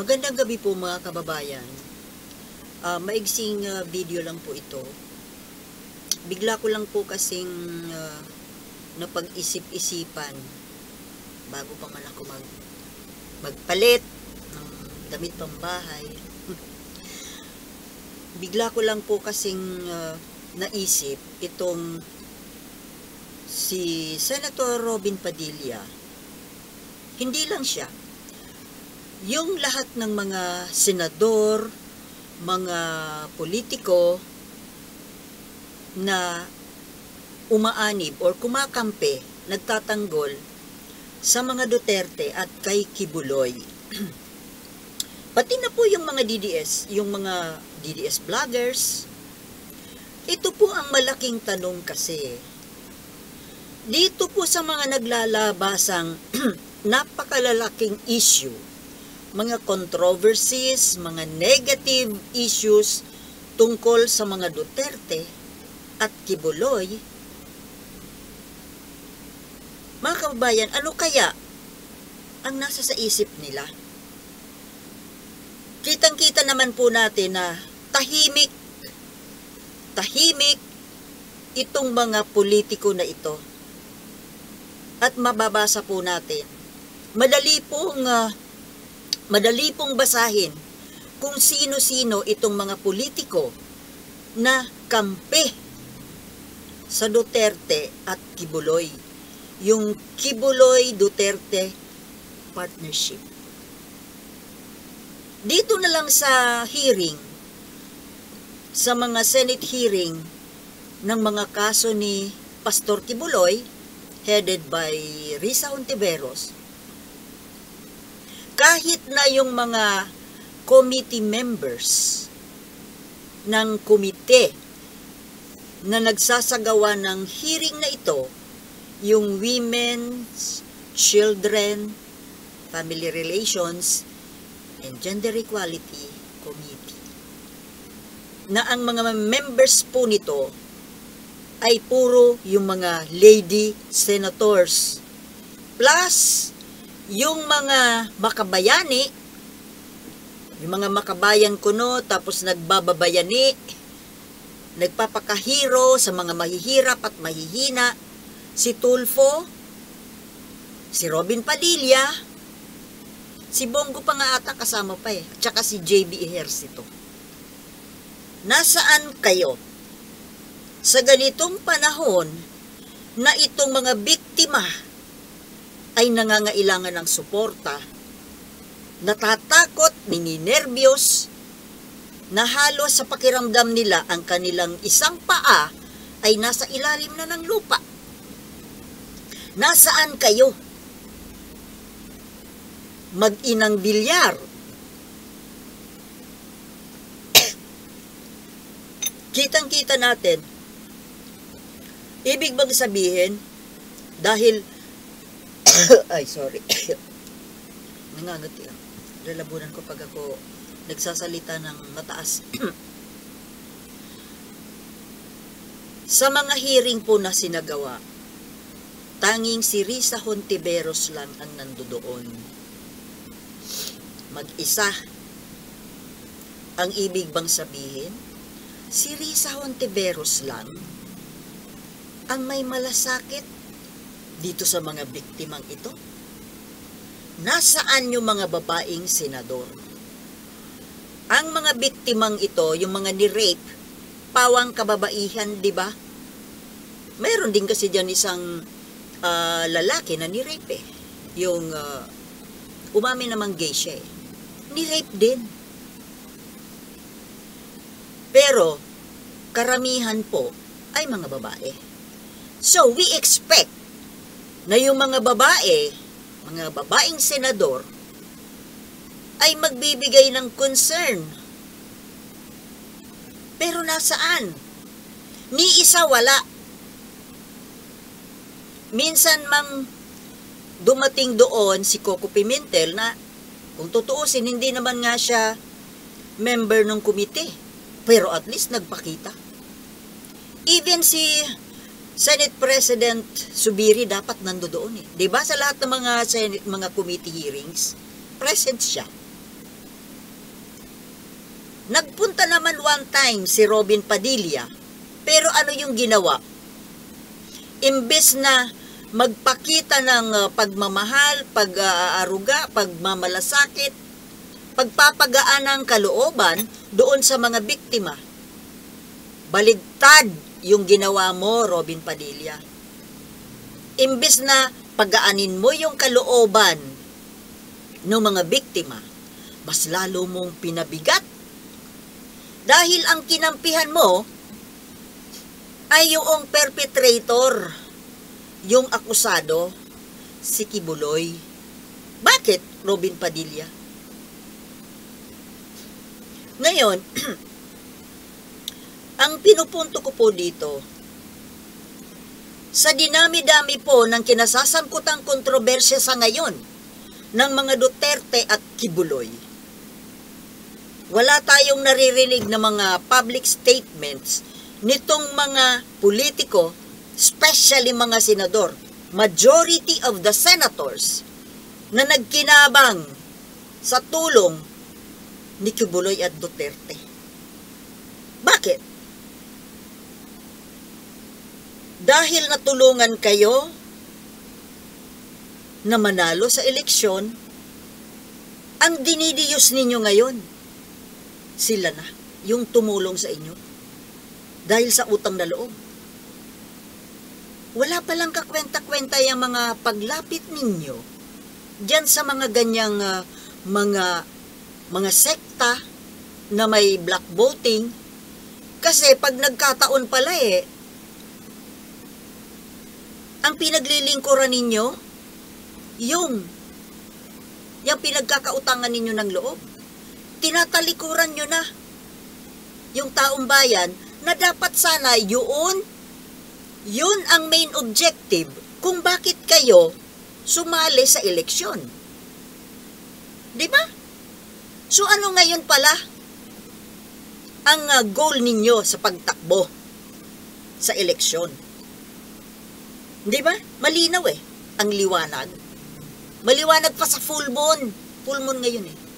Magandang gabi po mga kababayan. Maigsing video lang po ito. Bigla ko lang po kasing napag-isip-isipan bago pa man ako magpalit ng damit pambahay. Bigla ko lang po kasing naisip itong si Senator Robin Padilla. Hindi lang siya. Yung lahat ng mga senador, mga politiko na umaanib or kumakampi, nagtatanggol sa mga Duterte at kay Kibuloy. Pati na po yung mga DDS, yung mga DDS vloggers. Ito po ang malaking tanong kasi. Dito po sa mga naglalabasang napakalalaking issue, mga controversies, mga negative issues tungkol sa mga Duterte at Kibuloy. Mga kababayan, ano kaya ang nasa sa isip nila? Kitang-kita naman po natin na tahimik itong mga politiko na ito. At mababasa po natin, madali pong basahin kung sino-sino itong mga politiko na kampi sa Duterte at Kibuloy. Yung Kibuloy-Duterte partnership. Dito na lang sa hearing, sa mga Senate hearing ng mga kaso ni Pastor Kibuloy, headed by Risa Hontiveros, kahit na yung mga committee members ng komite na nagsasagawa ng hearing na ito, yung Women's, Children, Family Relations, and Gender Equality Committee, na ang mga members po nito ay puro yung mga lady senators, plus yung mga makabayani, yung mga makabayan kuno, tapos nagbababayani, nagpapakahiro sa mga mahihirap at mahihina, si Tulfo, si Robin Padilla, si Bongo pa nga ata kasama pa at saka si JB Ejercito. Nasaan kayo sa ganitong panahon na itong mga biktima ay nangangailangan ng suporta, natatakot, nininervyos, na halos sa pakiramdam nila ang kanilang isang paa ay nasa ilalim na ng lupa? Nasaan kayo? Mag-inang bilyar. Kitang-kita natin, ibig bang sabihin, dahil ay, sorry. Nangangati lang. Lalabunan ko pag ako nagsasalita ng mataas. Sa mga hearing po na sinagawa, tanging si Risa Hontiveros lang ang nandoon. Mag-isa. Ang ibig bang sabihin, si Risa Hontiveros lang ang may malasakit dito sa mga biktimang ito? Nasaan yung mga babaeng senador? Ang mga biktimang ito, yung mga ni-rape, pawang kababaihan, di ba? Meron din kasi dyan isang lalaki na ni-rape eh. Yung umamin namang gay siya eh. Ni-rape din. Pero, karamihan po ay mga babae. So, we expect na yung mga babaeng senador, ay magbibigay ng concern. Pero nasaan? Ni isa wala. Minsan mang dumating doon si Coco Pimentel na, kung tutuusin, hindi naman nga siya member ng komite. Pero at least nagpakita. Even si Senate President Zubiri dapat nandoon eh. 'Di ba sa lahat ng mga Senate, mga committee hearings, present siya. Pumunta naman one time si Robin Padilla. Pero ano yung ginawa? Imbes na magpakita ng pagmamahal, pag-aaruga, pagmamalasakit, pagpapagaan ng kalooban doon sa mga biktima, baligtad yung ginawa mo, Robin Padilla. Imbes na pagaanin mo yung kalooban ng mga biktima, mas lalo mong pinabigat. Dahil ang kinampihan mo ay yung perpetrator, yung akusado, si Kibuloy. Bakit, Robin Padilla? Ngayon, ang pinupunto ko po dito, sa dinami-dami po ng kinasasangkutang kontrobersya sa ngayon ng mga Duterte at Kibuloy, wala tayong naririnig na mga public statements nitong mga politiko, especially mga senador, majority of the senators na nagkinabang sa tulong ni Kibuloy at Duterte. Bakit? Dahil natulungan kayo na manalo sa eleksyon, ang dinidiyos ninyo ngayon, sila na, yung tumulong sa inyo. Dahil sa utang na loob. Wala palang kakwenta-kwenta yung mga paglapit ninyo diyan sa mga ganyang mga sekta na may black voting. Kasi pag nagkataon pala ang pinaglilingkuran ninyo, yung pinagkakautangan ninyo ng loob, tinatalikuran nyo na yung taong bayan na dapat sana yun ang main objective kung bakit kayo sumali sa eleksyon. Di ba? So ano ngayon pala ang goal ninyo sa pagtakbo sa eleksyon? Di ba? Malinaw ang liwanag. Maliwanag pa sa full moon. Full moon ngayon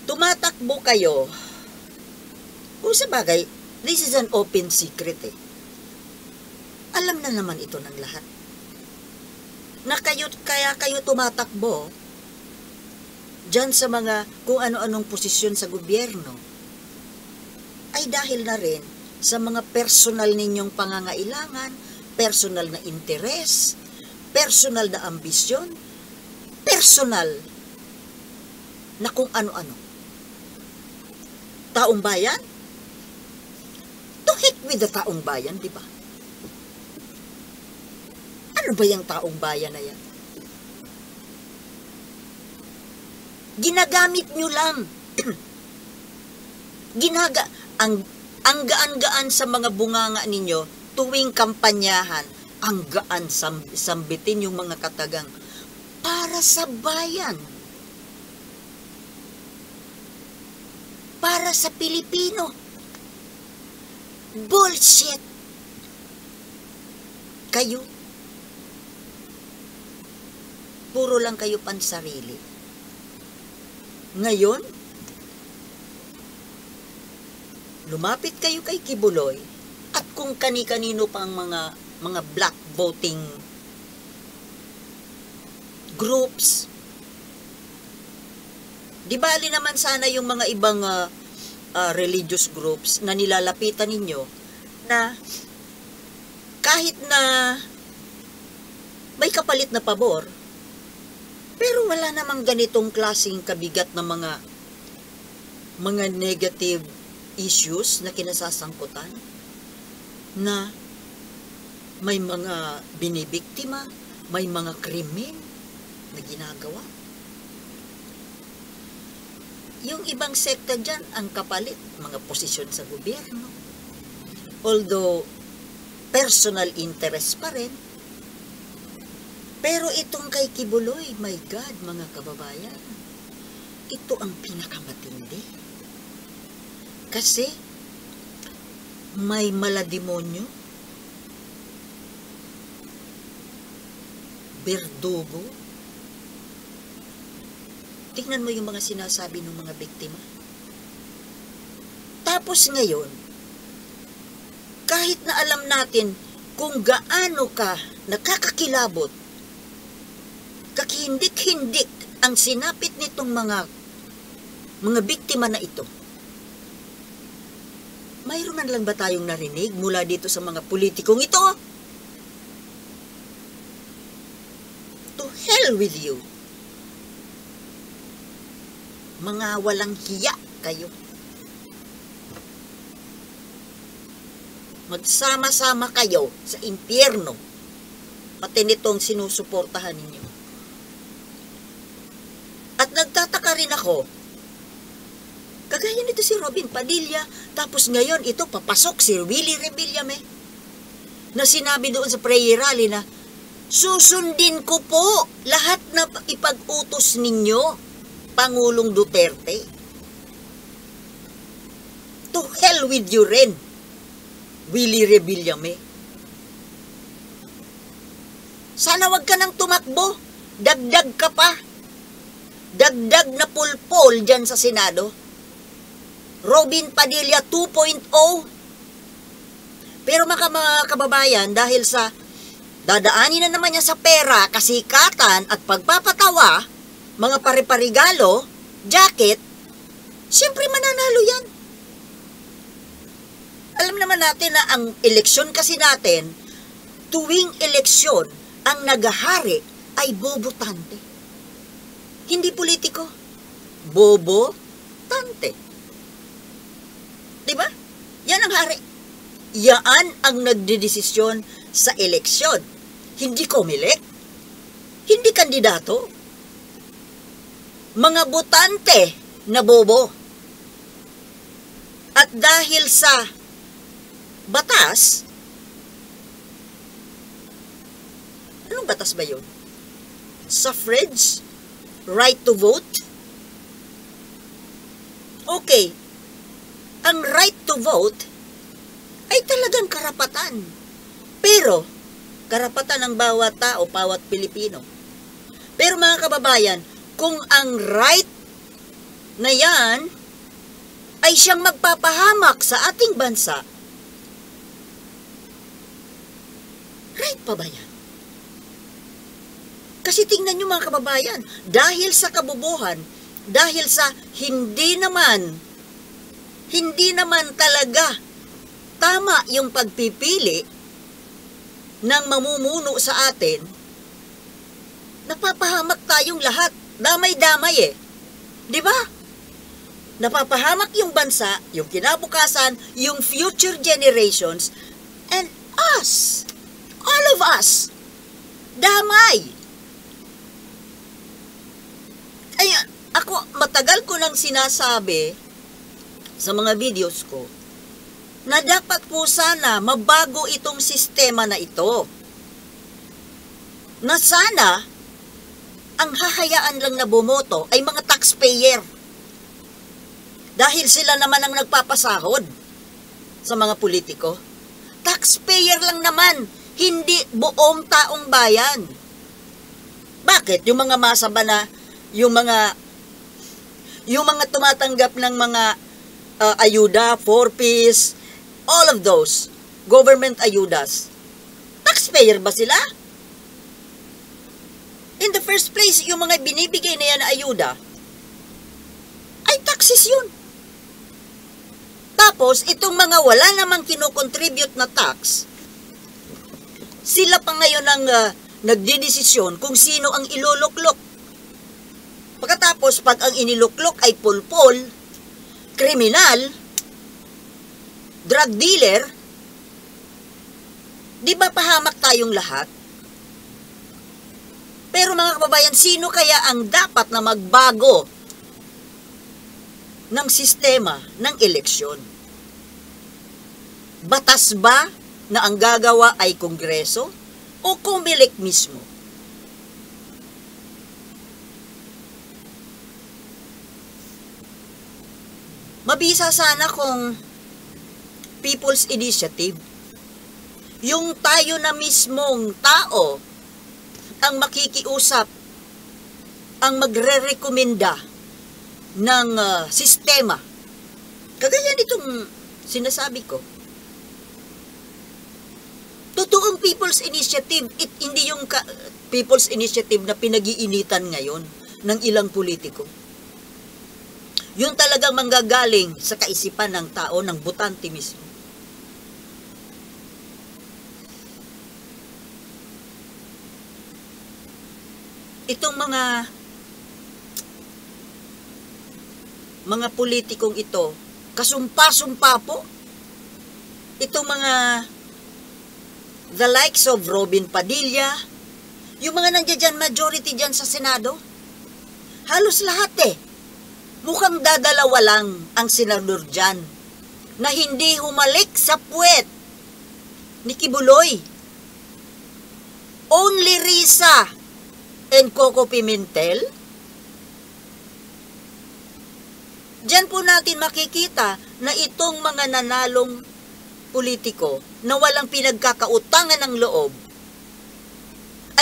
Tumatakbo kayo. Kung sa bagay, this is an open secret Alam na naman ito ng lahat. Kaya kayo tumatakbo dyan sa mga kung ano-anong posisyon sa gobyerno ay dahil na rin sa mga personal ninyong pangangailangan, personal na interes, personal na ambisyon, personal na kung ano-ano. Taong bayan? To heck with the taong bayan, di ba? Ano ba yung taong bayan na yan? Ginagamit nyo lang. Ang gaan-gaan sa mga bunganga ninyo tuwing kampanyahan, ang gaan sambitin yung mga katagang para sa bayan. Para sa Pilipino. Bullshit. Kayo. Puro lang kayo pansarili. Ngayon, lumapit kayo kay Kibuloy at kung kani-kanino pang mga black voting groups. Di bali naman sana yung mga ibang religious groups na nilalapitan ninyo na kahit na may kapalit na pabor, pero wala namang ganitong klaseng kabigat na mga negative issues na kinasasangkutan, na may mga binibiktima, may mga krimen na ginagawa. Yung ibang sekta dyan, ang kapalit, mga posisyon sa gobyerno. Although, personal interest pa rin. Pero itong kay Kibuloy, my God, mga kababayan, ito ang pinakamatindi. Kasi, may malademonyo, berdugo, tingnan mo yung mga sinasabi ng mga biktima. Tapos ngayon, kahit na alam natin kung gaano ka nakakakilabot, kakihindik-hindik ang sinapit nitong mga biktima na ito, mayroon man lang ba tayong narinig mula dito sa mga politikong ito? To hell with you. Mga walang hiya kayo. Magsama-sama kayo sa impyerno, pati nitong sinusuportahan ninyo. At nagtataka rin ako, kagaya nito si Robin Padilla, tapos ngayon ito papasok si Willie Rebillame, na sinabi doon sa prayer rally na, susundin ko po lahat na ipag-utos ninyo, Pangulong Duterte. To hell with you rin, Willie Rebillame. Sana wag ka nang tumakbo, dagdag ka pa. Dagdag na pulpol dyan sa Senado. Robin Padilla 2.0. Pero mga kababayan, dahil sa dadaanin na naman niya sa pera, kasikatan at pagpapatawa, mga pare-parigalo, jacket, siyempre mananalo yan. Alam naman natin na ang eleksyon kasi natin, tuwing eleksyon, ang naghahari ay bobotante. Hindi politiko. Bobo-tante. Diba? Yan ang hari. Yan ang nagdedesisyon sa eleksyon. Hindi COMELEC. Hindi kandidato. Mga botante na bobo. At dahil sa batas, anong batas ba yun? Suffrage? Right to vote? Okay, ang right to vote ay talagang karapatan. Pero, karapatan ng bawat tao, bawat Pilipino. Pero mga kababayan, kung ang right na yan ay siyang magpapahamak sa ating bansa, right pa ba yan? Kasi tingnan nyo mga kababayan, dahil sa kabobohan, dahil sa hindi naman talaga tama yung pagpipili ng mamumuno sa atin, napapahamak tayong lahat. Damay-damay eh. Di ba? Napapahamak yung bansa, yung kinabukasan, yung future generations, and us. All of us. Damay. Kaya ako, matagal ko nang sinasabi sa mga videos ko na dapat po sana mabago itong sistema na ito. Na sana ang hahayaan lang na bumoto ay mga taxpayer. Dahil sila naman ang nagpapasahod sa mga politiko. Taxpayer lang naman, hindi buong taong bayan. Bakit? Yung mga masaba na yung mga tumatanggap ng mga ayuda, 4Ps, all of those, government ayudas, taxpayer ba sila? In the first place, yung mga binibigay na yan na ayuda, ay taxes yun. Tapos, itong mga wala namang kinocontribute na tax, sila pa ngayon ang nagdidesisyon kung sino ang iluluklok. Pagkatapos, pag ang iniluklok ay pulpol, kriminal, drug dealer, di ba pahamak tayong lahat? Pero mga kababayan, sino kaya ang dapat na magbago ng sistema ng eleksyon? Batas ba na ang gagawa ay Kongreso o COMELEC mismo? Mabisa sana kung People's Initiative, yung tayo na mismong tao ang makikiusap, ang magre-rekomenda ng sistema. Kagaya nitong sinasabi ko. Totoong People's Initiative, hindi yung People's Initiative na pinag-iinitan ngayon ng ilang politiko. Yung talagang manggagaling sa kaisipan ng tao, ng botante mismo. Itong mga politikong ito, kasumpa-sumpa po. Itong mga the likes of Robin Padilla, yung mga nandiyan dyan, majority dyan sa Senado, halos lahat mukhang dadalawa lang ang senador dyan na hindi humalik sa puwet ni Kibuloy. Only Risa and Coco Pimentel. Diyan po natin makikita na itong mga nanalong politiko na walang pinagkakautangan ng loob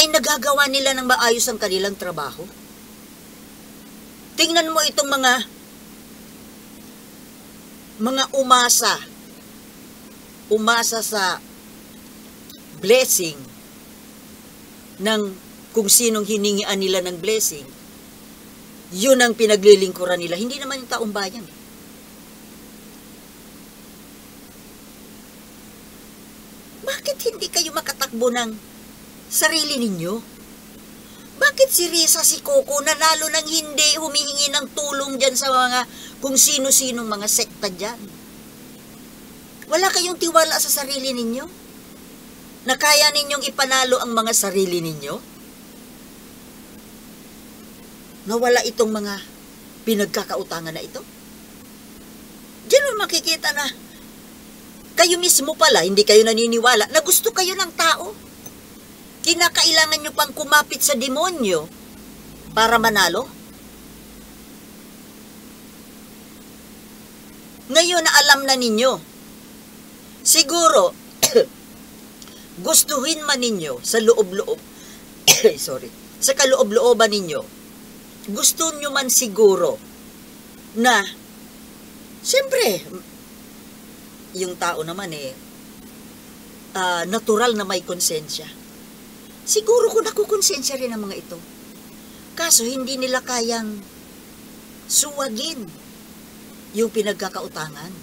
ay nagagawa nila ng maayos ang kanilang trabaho. Tingnan mo itong mga umasa sa blessing ng kung sinong hiningian nila ng blessing. Yun ang pinaglilingkuran nila, hindi naman yung taong bayan. Bakit hindi kayo makatakbo ng sarili ninyo? Bakit si Risa, si Coco, nanalo ng hindi humihingi ng tulong dyan sa mga kung sino-sinong mga sekta dyan? Wala kayong tiwala sa sarili ninyo? Na kaya ninyong ipanalo ang mga sarili ninyo? Nawala itong mga pinagkakautangan na ito? Diyan mo makikita na kayo mismo pala, hindi kayo naniniwala na gusto kayo ng tao. Kinakailangan nyo pang kumapit sa demonyo para manalo? Ngayon na alam na ninyo, siguro, gustuhin man ninyo sa loob-loob, sa kaloob-looban ninyo, gusto nyo man siguro na, siyempre, yung tao naman natural na may konsensya. Siguro kung nakukonsensya rin ang mga ito. Kaso hindi nila kayang suwagin yung pinagkakautangan.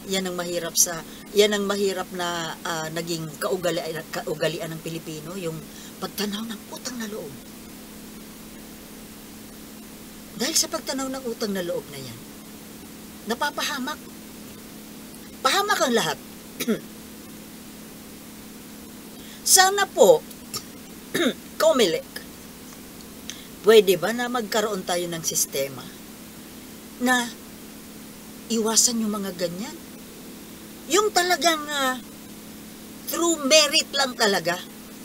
Yan ang mahirap na naging kaugalian ng Pilipino, yung pagtanaw ng utang na loob. Dahil sa pagtanaw ng utang na loob na yan, napapahamak. Pahamak ang lahat. Sana po, Comelec, pwede ba na magkaroon tayo ng sistema na iwasan yung mga ganyan? Yung talagang through merit lang talaga,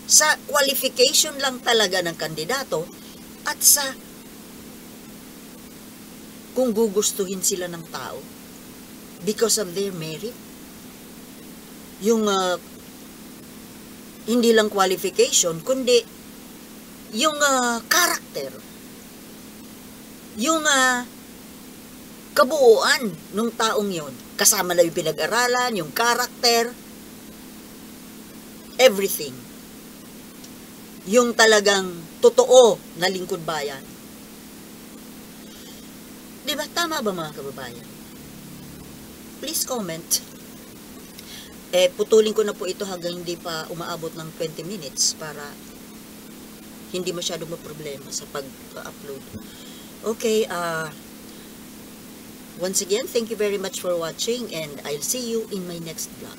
sa qualification lang talaga ng kandidato, at sa kung gugustuhin sila ng tao because of their merit. Yung hindi lang qualification, kundi yung character, yung kabuuan ng taong yon. Kasama na yung pinag-aralan, yung character, everything. Yung talagang totoo na lingkod bayan. Diba? Tama ba mga kababayan? Please comment. Putulin ko na po ito hanggang hindi pa umaabot ng 20 minutes para hindi masyadong maproblema sa pag-upload. Okay, once again, thank you very much for watching and I'll see you in my next vlog.